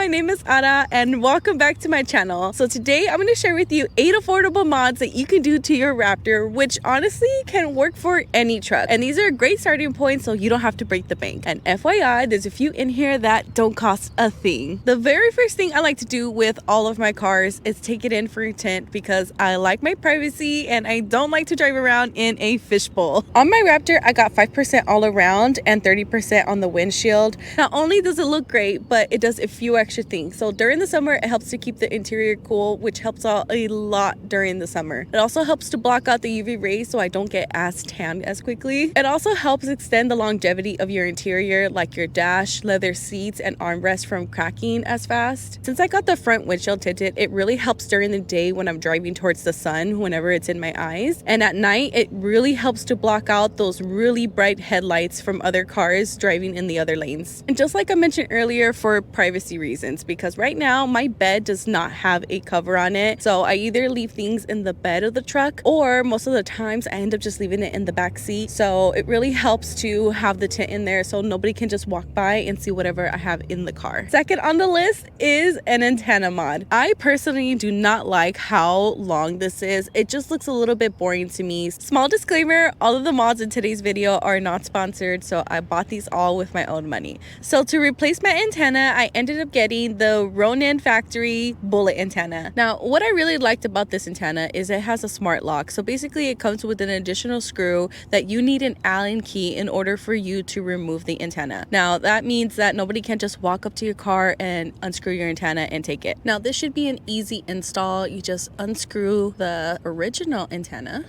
my name is Ara and welcome back to my channel. So today I'm going to share with you 8 affordable mods that you can do to your Raptor, which honestly can work for any truck. And these are great starting points so you don't have to break the bank. And FYI, there's a few in here that don't cost a thing. The very first thing I like to do with all of my cars is take it in for a tint because I like my privacy and I don't like to drive around in a fishbowl. On my Raptor, I got 5% all around and 30% on the windshield. Not only does it look great, but it does a few extra things. So during the summer, it helps to keep the interior cool, which helps out a lot during the summer. It also helps to block out the UV rays so I don't get as tan as quickly. It also helps extend the longevity of your interior, like your dash, leather seats, and armrest from cracking as fast. Since I got the front windshield tinted, it really helps during the day when I'm driving towards the sun, whenever it's in my eyes. And at night, it really helps to block out those really bright headlights from other cars driving in the other lanes. And just like I mentioned earlier, for privacy reasons, because right now my bed does not have a cover on it, so I either leave things in the bed of the truck or most of the times I end up just leaving it in the back seat. So it really helps to have the tint in there so nobody can just walk by and see whatever I have in the car. Second on the list is an antenna mod. I personally do not like how long this is. It just looks a little bit boring to me. Small disclaimer, all of the mods in today's video are not sponsored, so I bought these all with my own money. So to replace my antenna, I ended up getting the Ronin factory bullet antenna. Now, what I really liked about this antenna is it has a smart lock. So basically it comes with an additional screw that you need an Allen key in order for you to remove the antenna. Now, that means that nobody can just walk up to your car and unscrew your antenna and take it. Now, this should be an easy install. You just unscrew the original antenna.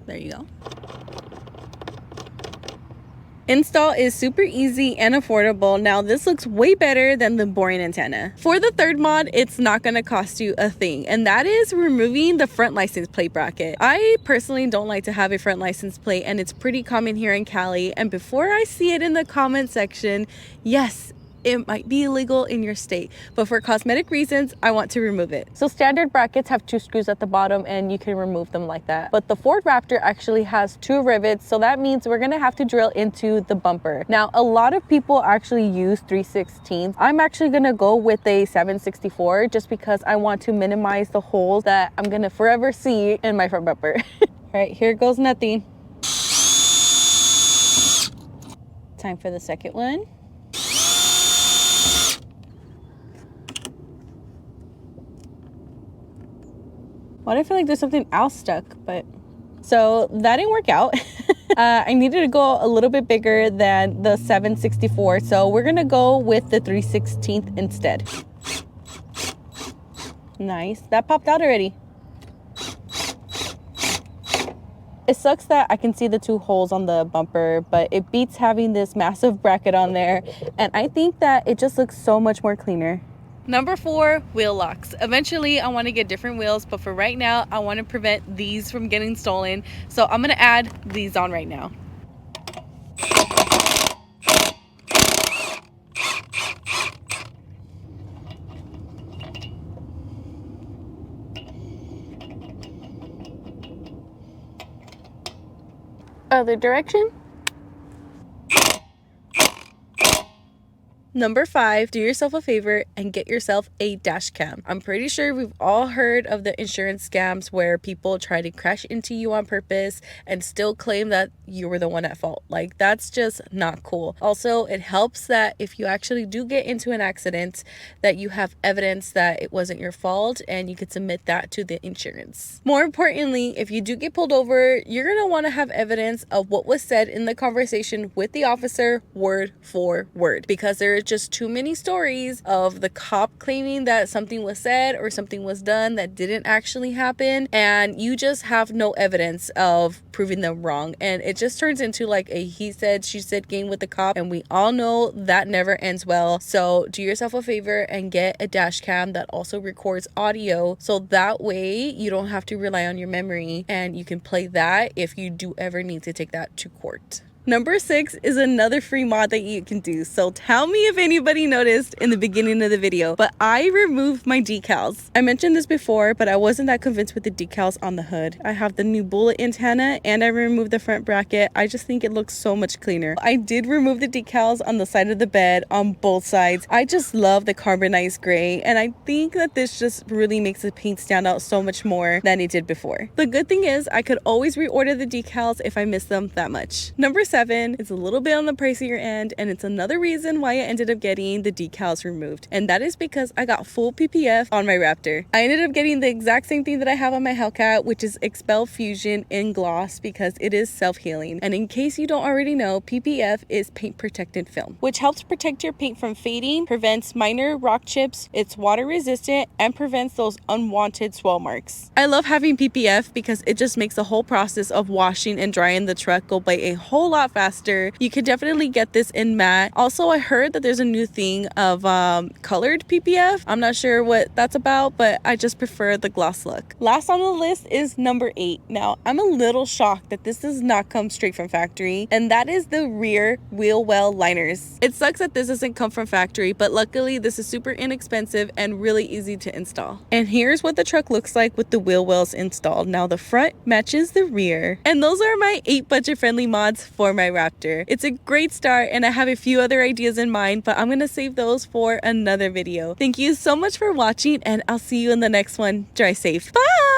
There you go. Install is super easy and affordable. Now this looks way better than the boring antenna. For the third mod, it's not going to cost you a thing, and that is removing the front license plate bracket. I personally don't like to have a front license plate, and it's pretty common here in Cali. And before I see it in the comment section, yes, it might be illegal in your state, but for cosmetic reasons, I want to remove it. So standard brackets have 2 screws at the bottom and you can remove them like that. But the Ford Raptor actually has 2 rivets, so that means we're gonna have to drill into the bumper. Now, a lot of people actually use 3/16. I'm actually gonna go with a 7/64 just because I want to minimize the holes that I'm gonna forever see in my front bumper. All right, here goes nothing. Time for the second one. Why do I feel like there's something else stuck? But so that didn't work out. I needed to go a little bit bigger than the 7/64, so we're gonna go with the 3/16 instead. Nice, that popped out already. It sucks that I can see the 2 holes on the bumper, but it beats having this massive bracket on there, and I think that it just looks so much more cleaner. Number 4, wheel locks. Eventually, I want to get different wheels, but for right now, I want to prevent these from getting stolen. So I'm going to add these on right now. Other direction. Number 5, do yourself a favor and get yourself a dash cam. I'm pretty sure we've all heard of the insurance scams where people try to crash into you on purpose and still claim that you were the one at fault. Like, that's just not cool. Also, it helps that if you actually do get into an accident, that you have evidence that it wasn't your fault and you could submit that to the insurance. More importantly, if you do get pulled over, you're going to want to have evidence of what was said in the conversation with the officer word for word, because there is just too many stories of the cop claiming that something was said or something was done that didn't actually happen, and you just have no evidence of proving them wrong, and it just turns into like a he said she said game with the cop, and we all know that never ends well. So do yourself a favor and get a dash cam that also records audio, so that way you don't have to rely on your memory and you can play that if you do ever need to take that to court. Number 6 is another free mod that you can do. So tell me if anybody noticed in the beginning of the video, but I removed my decals. I mentioned this before, but I wasn't that convinced with the decals on the hood. I have the new bullet antenna and I removed the front bracket. I just think it looks so much cleaner. I did remove the decals on the side of the bed on both sides. I just love the carbonized gray, and I think that this just really makes the paint stand out so much more than it did before. The good thing is I could always reorder the decals if I miss them that much. Number 7 is a little bit on the pricier end, and it's another reason why I ended up getting the decals removed, and that is because I got full PPF on my Raptor. I ended up getting the exact same thing that I have on my Hellcat, which is Expel Fusion in gloss, because it is self-healing. And in case you don't already know, PPF is paint protectant film, which helps protect your paint from fading, prevents minor rock chips, it's water resistant, and prevents those unwanted swell marks. I love having PPF because it just makes the whole process of washing and drying the truck go by a whole lot faster. You can definitely get this in matte. Also, I heard that there's a new thing of colored PPF. I'm not sure what that's about, but I just prefer the gloss look. Last on the list is number 8. Now, I'm a little shocked that this does not come straight from factory, and that is the rear wheel well liners. It sucks that this doesn't come from factory, but luckily this is super inexpensive and really easy to install. And here's what the truck looks like with the wheel wells installed. Now the front matches the rear. And those are my 8 budget-friendly mods for my Raptor. It's a great start, and I have a few other ideas in mind, but I'm gonna save those for another video. Thank you so much for watching, and I'll see you in the next one. Drive safe. Bye!